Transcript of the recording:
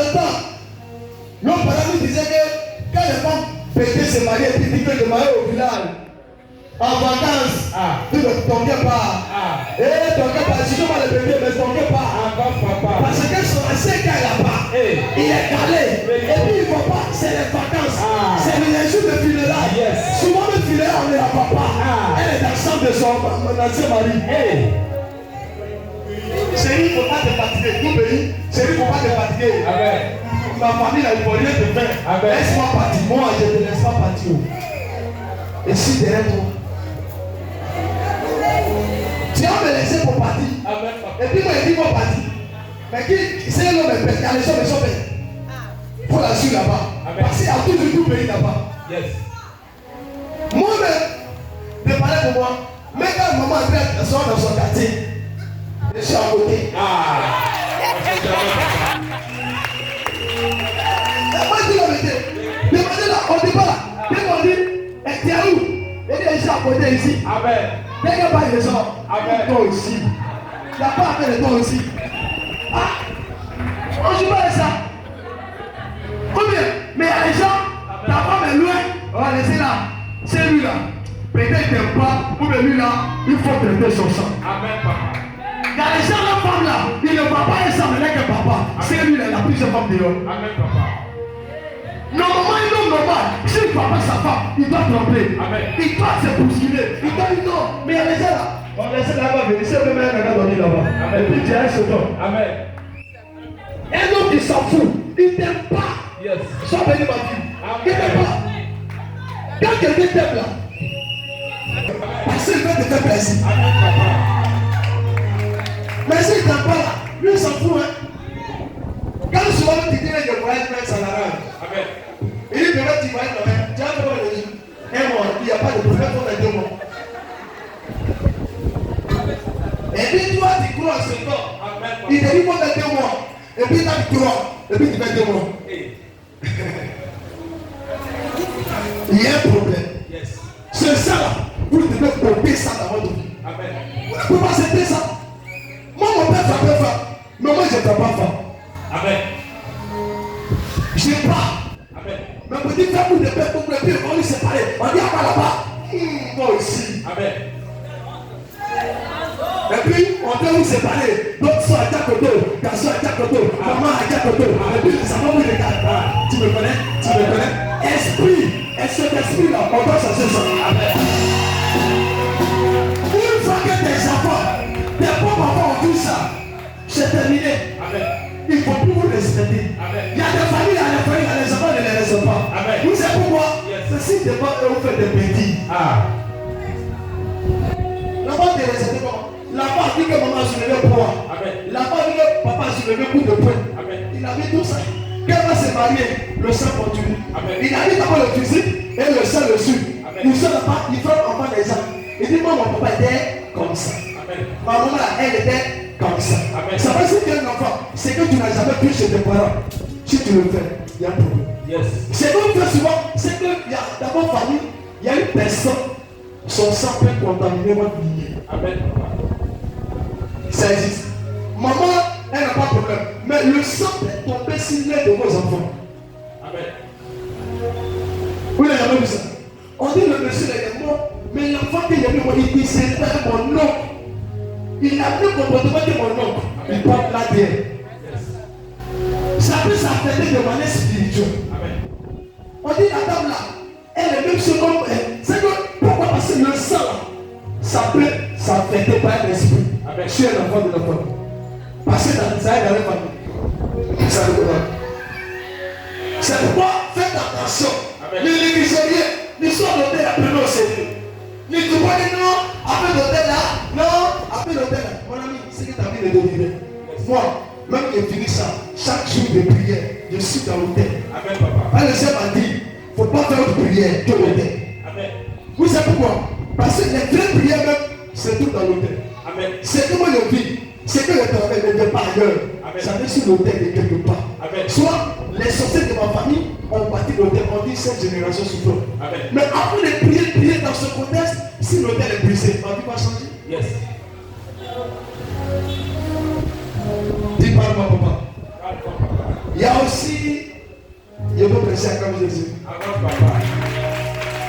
le temps, l'homme parent nous disait que quand les femmes pétaient se marier, puis dit que le mari au village, en vacances, tu ne tombais pas. Et tombais pas, si je vois le bébé, mais tombais pas. Parce que son ancien gars là-bas, il est calé. Et puis il ne va pas, c'est les vacances. C'est les jours de funérailles. Souvent le funérailles, on est la papa. Elle est dans le sang de son ancien mari. Chérie, il ne faut pas te fatiguer. Tout pays, chérie, il ne faut pas te fatiguer. Ma famille, il ne faut rien te faire. Laisse-moi partir. Moi, je ne te laisse pas partir. Et si derrière toi, tu vas me laisser pour partir. Et puis moi, il dit pour partir. Mais qui, c'est l'homme est bête. Il y a les hommes, ils sont bêtes. Il faut la suivre là-bas. Parce qu'il y a tout pays là-bas. Moi-même, de parler pour moi. Mais quand maman est sort dans son quartier, je suis à côté. Moi, je dis la vérité. Demandez là, on dit pas là. Dès qu'on dit, tu es où? Il dit, je suis à côté ici. Dès qu'il parle de ça, toi aussi. Il n'y a pas appelé de toi aussi. On ne joue pas de ça. Combien? Mais il y a des gens, ta femme est loin, on va laisser là. C'est lui là. Peut-être qu'il n'aime pas, ou bien lui là, il faut traiter son sang. Il y a des gens, la femme là, il ne va pas examiner que papa. C'est lui là, il a plusieurs femmes dehors. Normalement, il est normal. Si il ne voit pas sa femme, il doit trembler. Il doit se bousculer. Il doit dire non. Mais il y a des gens là. On laisse là-bas venir. C'est le même qui a dormi là-bas. Et puis tu as ce temps. Un homme qui s'en fout. Il ne t'aime pas. Sois béni ma vie. Il ne t'aime pas. Quand quelqu'un t'aime là, parce qu'il veut te faire plaisir. Mais s'il ne t'aime pas là, lui il s'en fout. Quand souvent tu dis que je voyage même ça l'arrange. Il dit que tu voyages même, tu as fait le jour. Un mois, il n'y a pas de problème pour les 2 mois. Et puis toi tu crois en ce temps. Il te dit pour les 2 mois. Et puis toi tu crois. Et puis tu fais 2 mois. Il y a un problème. C'est ça là. Vous devez pomper ça dans votre vie. Vous ne pouvez pas accepter ça. Moi mon père frappait fort. Mais moi je ne frappe pas fort. Je n'ai pas. Mais on dit fais pour de paix, pour le pire, on lui séparer. On dit à là-bas. Moi aussi. Et puis on doit nous séparer. D'autres sont à Diakoto, garçons à Diakoto, maman à Diakoto. Et puis ça va vous regarder. Tu me connais? Tu me connais? Esprit. Et cet esprit là, on doit changer ça. Une fois que tes enfants, tes propres enfants ont vu ça, c'est terminé. Il ne faut plus vous respecter. Il y a des familles, il y a des enfants, ne les respectent pas. Vous savez pourquoi? C'est si des fois, vous faites des petits. L'enfant ne respecte pas. L'enfant dit que maman a soulevé le poids. L'enfant dit que papa a soulevé le coup de poing. Il a vu tout ça. Quand on va se marier, le sang continue. Il a dit d'abord le physique et le sang le suit. Il se pas, il frappe enfant des gens. Il dit moi mon papa était comme ça. Ma maman elle était comme ça. Ça veut dire que tu es un enfant, c'est que tu n'as jamais pu chez tes parents. Si tu le fais, il y a un problème. C'est qu'on fait souvent, c'est qu'il y a dans votre famille, il y a une personne, son sang peut contaminer votre lignée. Ça existe. Maman, elle n'a pas de problème. Mais le sang peut tomber sur l'aide de vos enfants. Vous n'avez jamais vu ça? On dit le monsieur est mort, mais l'enfant qui est mort, il dit c'est mon oncle. Il a le comportement de mon oncle. Il porte l'ADN. Ça peut s'affecter de manière spirituelle. On dit la dame là, elle est même sur comme elle. C'est que pourquoi? Parce que le sang là, ça peut s'affecter par l'esprit. Sur l'enfant de l'enfant. Parce que ça est dans la famille. Ça le connaît. C'est pourquoi faites attention. Ne négligez rien. L'histoire d'hôtel a pris au sérieux. Ne te pas dire non, après l'hôtel là, non, après l'hôtel là. Mon ami, c'est que ta vie est dominée. Moi, même que je finis ça, chaque jour de prière, je suis dans l'hôtel. Amen, papa. Le Seigneur m'a dit, il ne faut pas faire de prière que l'hôtel. Amen. Vous savez pourquoi? Parce que les vraies prières même, c'est tout dans l'hôtel. Amen. C'est que moi je vis. C'est que le travail ne vient pas ailleurs. Ça vient sur l'hôtel de quelque part. Amen. Soit les sorciers de ma famille ont bâti l'hôtel, on dit cette génération souffre. Mais après de prier dans ce contexte, si l'hôtel est brisé, ma vie va changer. Yes. Dis parle-moi, papa. Il y a aussi, je veux prêcher comme Jésus. Avant papa.